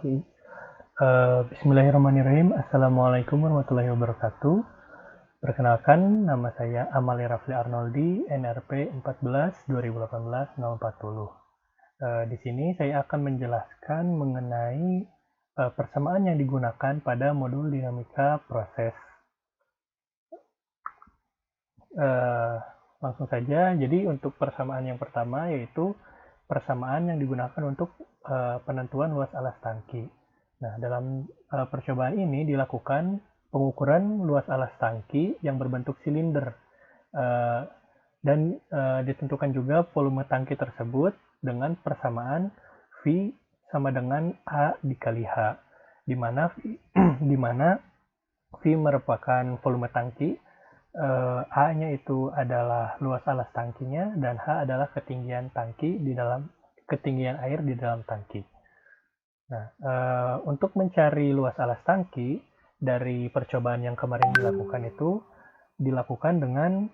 Oke. Bismillahirrahmanirrahim. Assalamualaikum warahmatullahi wabarakatuh. Perkenalkan, nama saya Amali Rafli Arnoldi, NRP 14 2018 040. Di sini saya akan menjelaskan mengenai persamaan yang digunakan pada modul dinamika proses. Langsung saja, jadi untuk persamaan yang pertama yaitu persamaan yang digunakan untuk penentuan luas alas tangki. Nah, dalam percobaan ini dilakukan pengukuran luas alas tangki yang berbentuk silinder dan ditentukan juga volume tangki tersebut dengan persamaan V sama dengan A dikali H, di mana V merupakan volume tangki, A-nya itu adalah luas alas tangkinya, dan H adalah ketinggian air di dalam tangki. Nah, untuk mencari luas alas tangki dari percobaan yang kemarin dilakukan dengan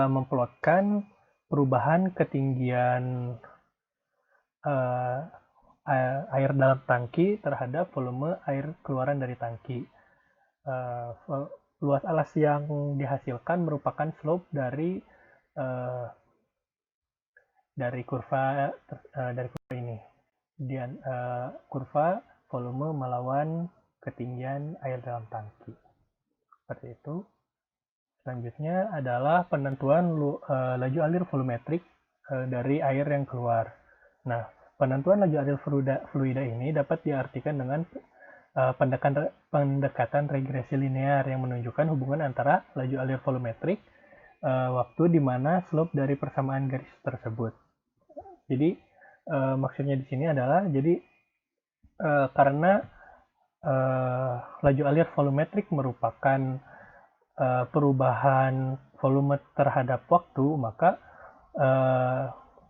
memplotkan perubahan ketinggian air dalam tangki terhadap volume air keluaran dari tangki. Luas alas yang dihasilkan merupakan slope dari kurva ini. Kemudian kurva volume melawan ketinggian air dalam tangki. Seperti itu. Selanjutnya adalah penentuan laju alir volumetrik dari air yang keluar. Nah, penentuan laju alir fluida ini dapat diartikan dengan pendekatan regresi linear yang menunjukkan hubungan antara laju alir volumetrik waktu di mana slope dari persamaan garis tersebut. Jadi maksudnya di sini adalah karena laju alir volumetrik merupakan perubahan volume terhadap waktu, maka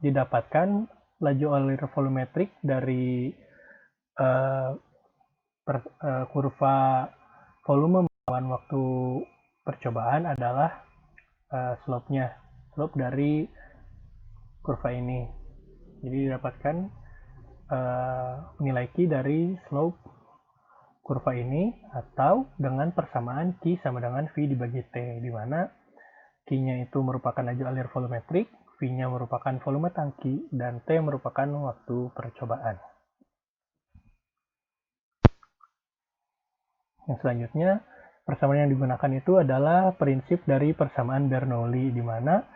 didapatkan laju alir volumetrik dari kurva volume melawan waktu percobaan adalah slope dari kurva ini. Jadi didapatkan nilai Q dari slope kurva ini atau dengan persamaan Q sama dengan V dibagi T, di mana Q-nya itu merupakan laju alir volumetrik, V-nya merupakan volume tangki, dan T merupakan waktu percobaan. Yang selanjutnya, persamaan yang digunakan itu adalah prinsip dari persamaan Bernoulli, di mana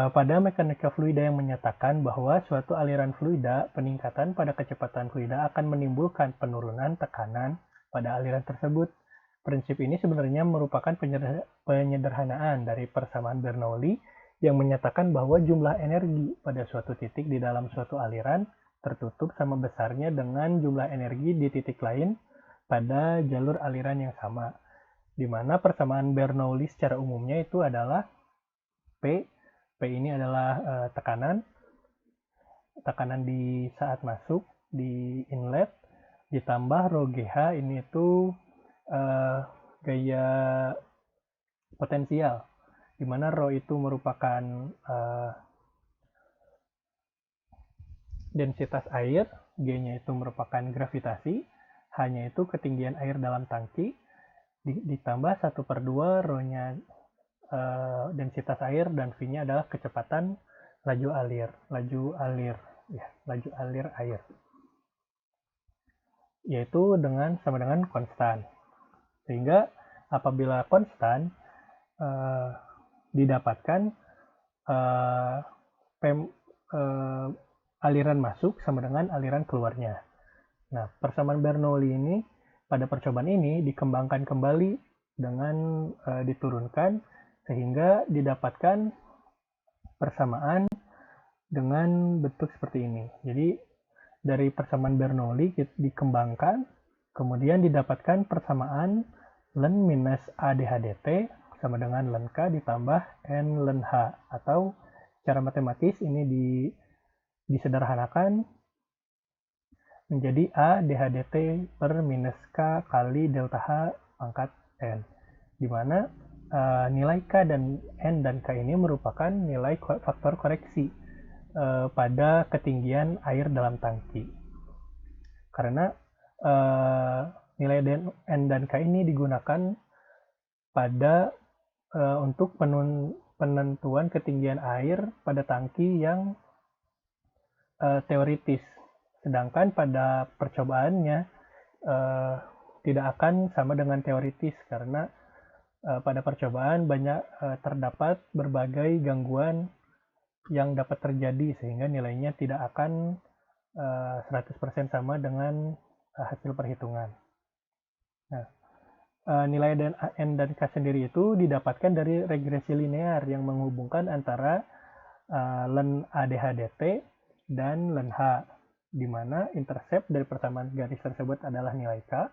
pada mekanika fluida yang menyatakan bahwa suatu aliran fluida, peningkatan pada kecepatan fluida akan menimbulkan penurunan tekanan pada aliran tersebut. Prinsip ini sebenarnya merupakan penyederhanaan dari persamaan Bernoulli yang menyatakan bahwa jumlah energi pada suatu titik di dalam suatu aliran tertutup sama besarnya dengan jumlah energi di titik lain pada jalur aliran yang sama, di mana persamaan Bernoulli secara umumnya itu adalah P ini adalah tekanan di saat masuk di inlet, ditambah rho GH ini itu gaya potensial, di mana rho itu merupakan densitas air, G-nya itu merupakan gravitasi, H-nya itu ketinggian air dalam tangki, ditambah 1/2 rho-nya densitas air, dan V-nya adalah kecepatan laju alir air, yaitu sama dengan konstan. Sehingga apabila konstan didapatkan aliran masuk sama dengan aliran keluarnya. Nah, persamaan Bernoulli ini pada percobaan ini dikembangkan kembali dengan diturunkan sehingga didapatkan persamaan dengan bentuk seperti ini. Jadi dari persamaan Bernoulli dikembangkan, kemudian didapatkan persamaan ln minus ADHDT sama dengan ln K ditambah N ln H, atau secara matematis ini disederhanakan menjadi A DHDT per minus K kali delta H pangkat N, di mana nilai K dan N dan K ini merupakan nilai faktor koreksi pada ketinggian air dalam tangki. karena nilai N dan K ini digunakan pada untuk penentuan ketinggian air pada tangki yang teoritis, sedangkan pada percobaannya tidak akan sama dengan teoritis karena pada percobaan banyak terdapat berbagai gangguan yang dapat terjadi sehingga nilainya tidak akan 100% sama dengan hasil perhitungan. Nah, nilai N dan K sendiri itu didapatkan dari regresi linear yang menghubungkan antara len ADH-DT dan len H, di mana intercept dari persamaan garis tersebut adalah nilai K.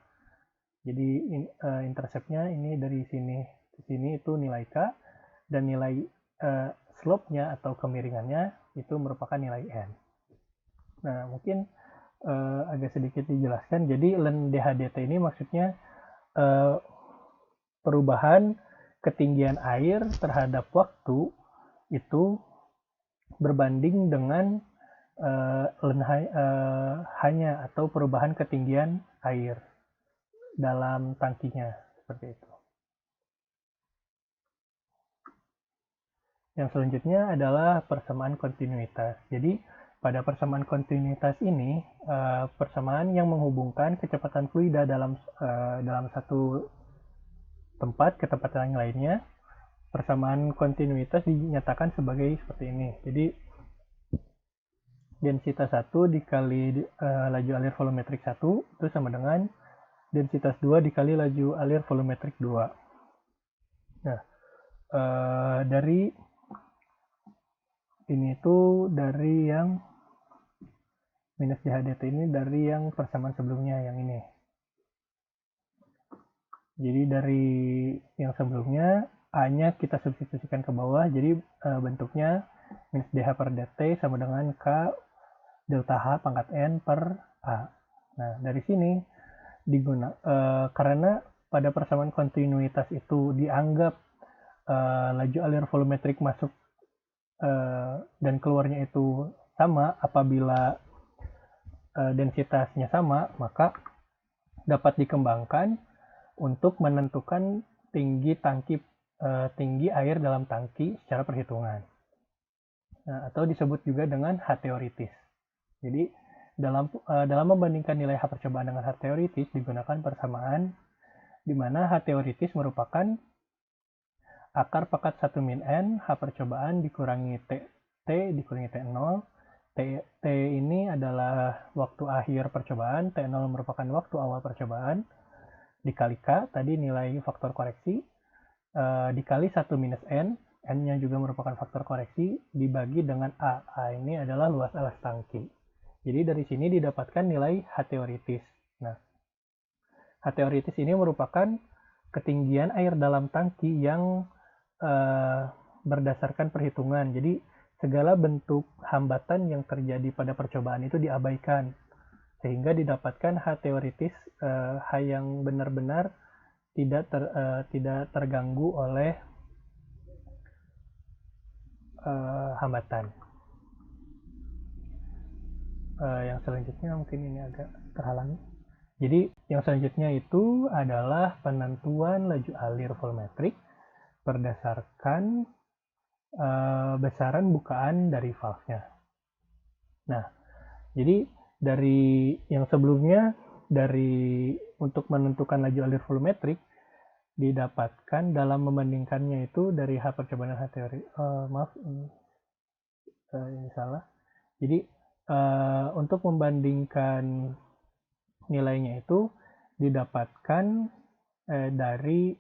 Jadi interceptnya ini dari sini ke sini itu nilai K, dan nilai slope-nya atau kemiringannya itu merupakan nilai N. Nah, mungkin agak sedikit dijelaskan. Jadi len DH-DT ini maksudnya perubahan ketinggian air terhadap waktu itu berbanding dengan hanya atau perubahan ketinggian air dalam tangkinya, seperti itu. Yang selanjutnya adalah persamaan kontinuitas. Jadi pada persamaan kontinuitas ini, persamaan yang menghubungkan kecepatan fluida dalam satu tempat ke tempat yang lainnya. Persamaan kontinuitas dinyatakan sebagai seperti ini. Jadi densitas 1 dikali laju alir volumetrik 1 itu sama dengan densitas 2 dikali laju alir volumetrik 2. Nah, dari ini itu dari yang minus DHDT ini dari yang persamaan sebelumnya yang ini. Jadi dari yang sebelumnya A-nya kita substitusikan ke bawah, jadi bentuknya minus DH per DT sama dengan K delta H pangkat N per A. Nah, dari sini karena pada persamaan kontinuitas itu dianggap laju alir volumetrik masuk dan keluarnya itu sama apabila densitasnya sama, maka dapat dikembangkan untuk menentukan tinggi air dalam tangki secara perhitungan. Nah, atau disebut juga dengan H teoritis. Jadi dalam membandingkan nilai H percobaan dengan H teoritis digunakan persamaan di mana H teoritis merupakan akar pangkat 1 min N H percobaan dikurangi T dikurangi T0. T ini adalah waktu akhir percobaan, T0 merupakan waktu awal percobaan, dikali K, tadi nilai faktor koreksi, dikali 1 minus N, N-nya juga merupakan faktor koreksi, dibagi dengan A. A ini adalah luas alas tangki. Jadi dari sini didapatkan nilai H teoritis. Nah, H teoritis ini merupakan ketinggian air dalam tangki yang berdasarkan perhitungan. Jadi segala bentuk hambatan yang terjadi pada percobaan itu diabaikan sehingga didapatkan H teoritis, H yang benar-benar tidak terganggu oleh hambatan. Yang selanjutnya mungkin ini agak terhalangi. Jadi yang selanjutnya itu adalah penentuan laju alir volumetrik berdasarkan besaran bukaan dari valve-nya. Nah, jadi dari yang sebelumnya untuk menentukan laju alir volumetrik didapatkan dalam membandingkannya itu dari H percobaan dan H teori. Maaf, ini salah. Jadi untuk membandingkan nilainya itu didapatkan dari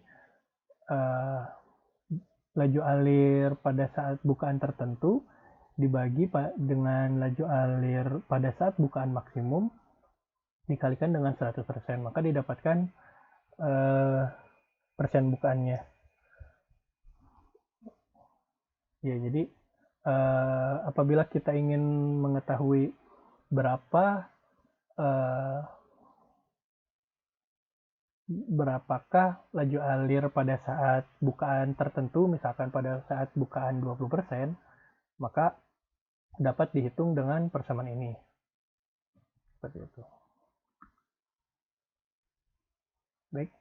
laju alir pada saat bukaan tertentu dibagi dengan laju alir pada saat bukaan maksimum dikalikan dengan 100%, maka didapatkan persen bukaannya. Ya, jadi apabila kita ingin mengetahui berapakah laju alir pada saat bukaan tertentu, misalkan pada saat bukaan 20%, maka dapat dihitung dengan persamaan ini. Seperti itu. Baik,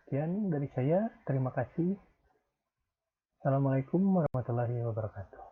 sekian dari saya. Terima kasih. Assalamualaikum warahmatullahi wabarakatuh.